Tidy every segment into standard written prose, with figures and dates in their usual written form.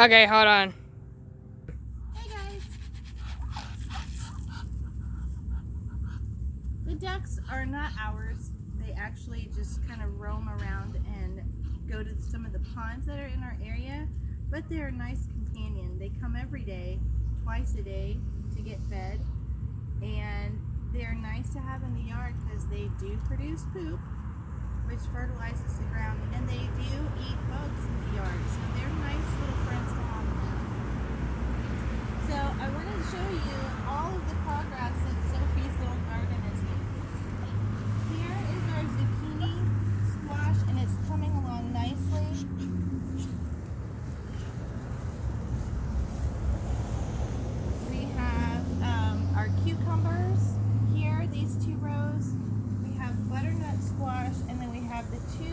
Okay, hold on. Hey guys! The ducks are not ours. They actually just kind of roam around and go to some of the ponds that are in our area, but they're a nice companion. They come every day, twice a day, to get fed, and they're nice to have in the yard because they do produce poop, which fertilizes the ground, and they do eat bugs in the yard, so they're nice little friends to have around. So I wanted to show you all of the progress that Sophie's little garden is making. Here is our zucchini squash, and it's coming along nicely. We have our cucumbers here, these 2 rows. We have butternut squash, and then we have the 2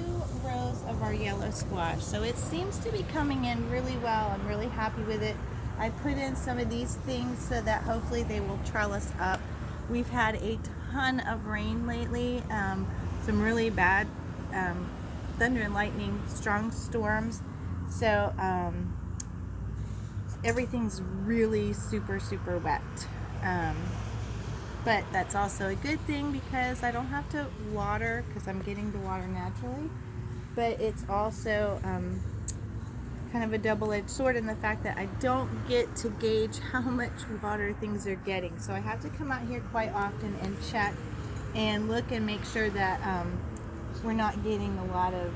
rows of our yellow squash. So it seems to be coming in really well. I'm really happy with it. I put in some of these things so that hopefully they will trellis up. We've had a ton of rain lately, some really bad thunder and lightning, strong storms. So everything's really super wet. But that's also a good thing because I don't have to water because I'm getting the water naturally. But it's also kind of a double-edged sword in the fact that I don't get to gauge how much water things are getting. So I have to come out here quite often and check and look and make sure that we're not getting a lot of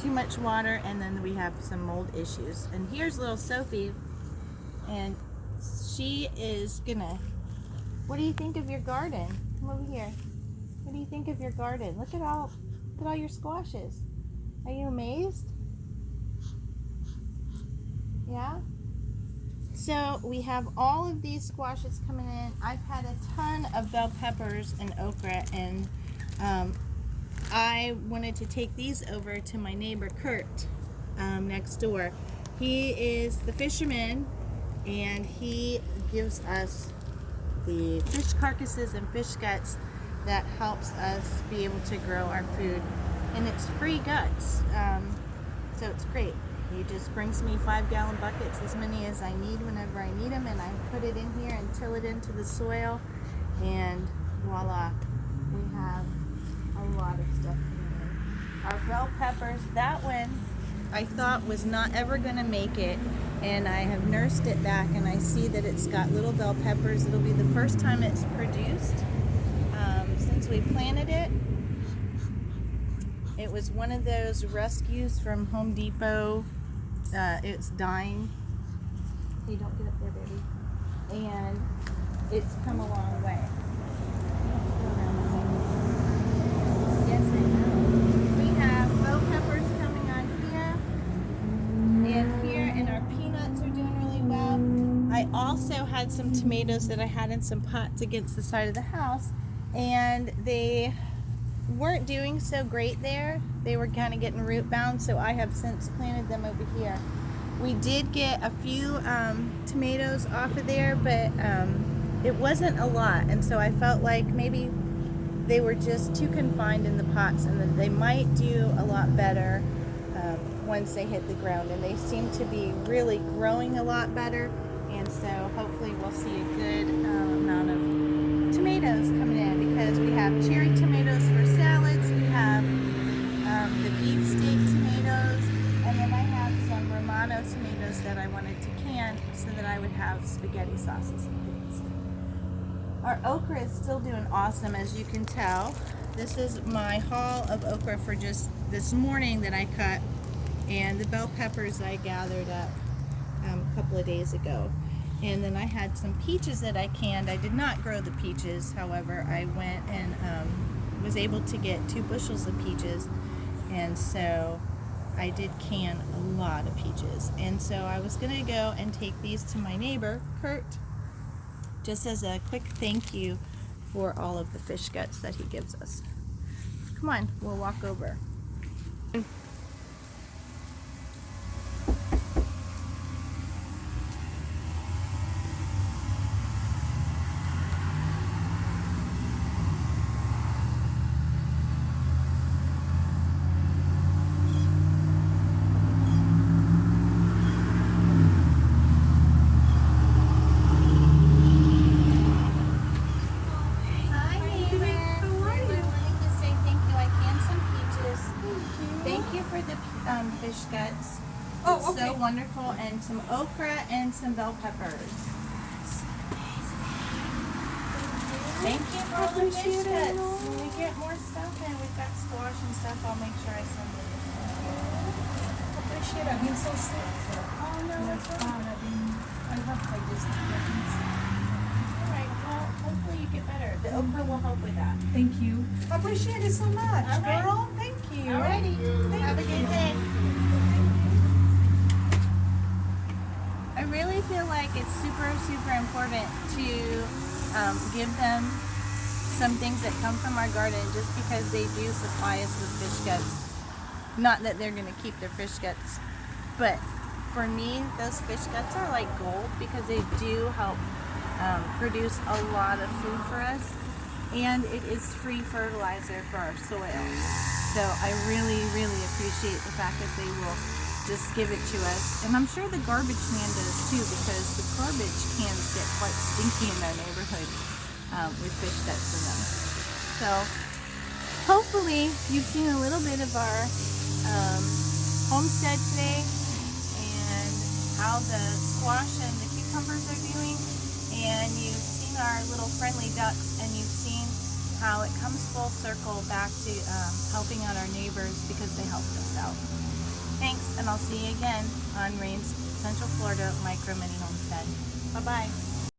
too much water, and then we have some mold issues. And here's little Sophie, and she is gonna, what do you think of your garden? Come over here. What do you think of your garden? Look at all your squashes. Are you amazed? Yeah? So we have all of these squashes coming in. I've had a ton of bell peppers and okra, and I wanted to take these over to my neighbor Kurt next door. He is the fisherman, and he gives us the fish carcasses and fish guts that helps us be able to grow our food, and it's free guts, so it's great. He just brings me 5-gallon buckets, as many as I need whenever I need them, and I put it in here and till it into the soil, and voila, we have a lot of stuff coming in. Our bell peppers, that one I thought was not ever going to make it, and I have nursed it back, and I see that it's got little bell peppers. It'll be the first time it's produced since we planted it. It was one of those rescues from Home Depot. It's dying. Hey, don't get up there, baby. And it's come a long way. Yes, I know. We have bell peppers coming on here, and our peanuts are doing really well. I also had some tomatoes that I had in some pots against the side of the house, and they weren't doing so great there. They were kind of getting root bound, so I have since planted them over here. We did get a few tomatoes off of there, but it wasn't a lot, and so I felt like maybe they were just too confined in the pots, and that they might do a lot better once they hit the ground, and they seem to be really growing a lot better, and so hopefully we'll see a good amount of tomatoes coming in, because we have cherry tomatoes for salads, we have the beefsteak tomatoes, and then I have some Romano tomatoes that I wanted to can so that I would have spaghetti sauces and things. Our okra is still doing awesome, as you can tell. This is my haul of okra for just this morning that I cut, and the bell peppers I gathered up a couple of days ago. And then I had some peaches that I canned. I did not grow the peaches, however, I went and was able to get 2 bushels of peaches, and so I did can a lot of peaches. And so I was gonna go and take these to my neighbor, Kurt, just as a quick thank you for all of the fish guts that he gives us. Come on, we'll walk over. wonderful, and some okra and some bell peppers. Thank you for all the fish cuts. When we get more stuff in, we've got squash and stuff, I'll make sure I send it. Appreciate it. I've been so sick. Oh no, It's that's fine. I hope I just. alright. Well, hopefully you get better. The okra will help with that. Thank you. I appreciate it so much, All right. girl. Thank you. Alrighty. Have a good day. I really feel like it's super, super important to give them some things that come from our garden just because they do supply us with fish guts. Not that they're going to keep their fish guts, but for me, those fish guts are like gold because they do help produce a lot of food for us, and it is free fertilizer for our soil. So I really, really appreciate the fact that they will just give it to us. And I'm sure the garbage man does too, because the garbage cans get quite stinky in our neighborhood with fish guts in them. So hopefully you've seen a little bit of our homestead today and how the squash and the cucumbers are doing, and you've seen our little friendly ducks, and you've seen how it comes full circle back to helping out our neighbors because they helped us out. Thanks, and I'll see you again on Rain's Central Florida Micro Mini Homestead. Bye-bye.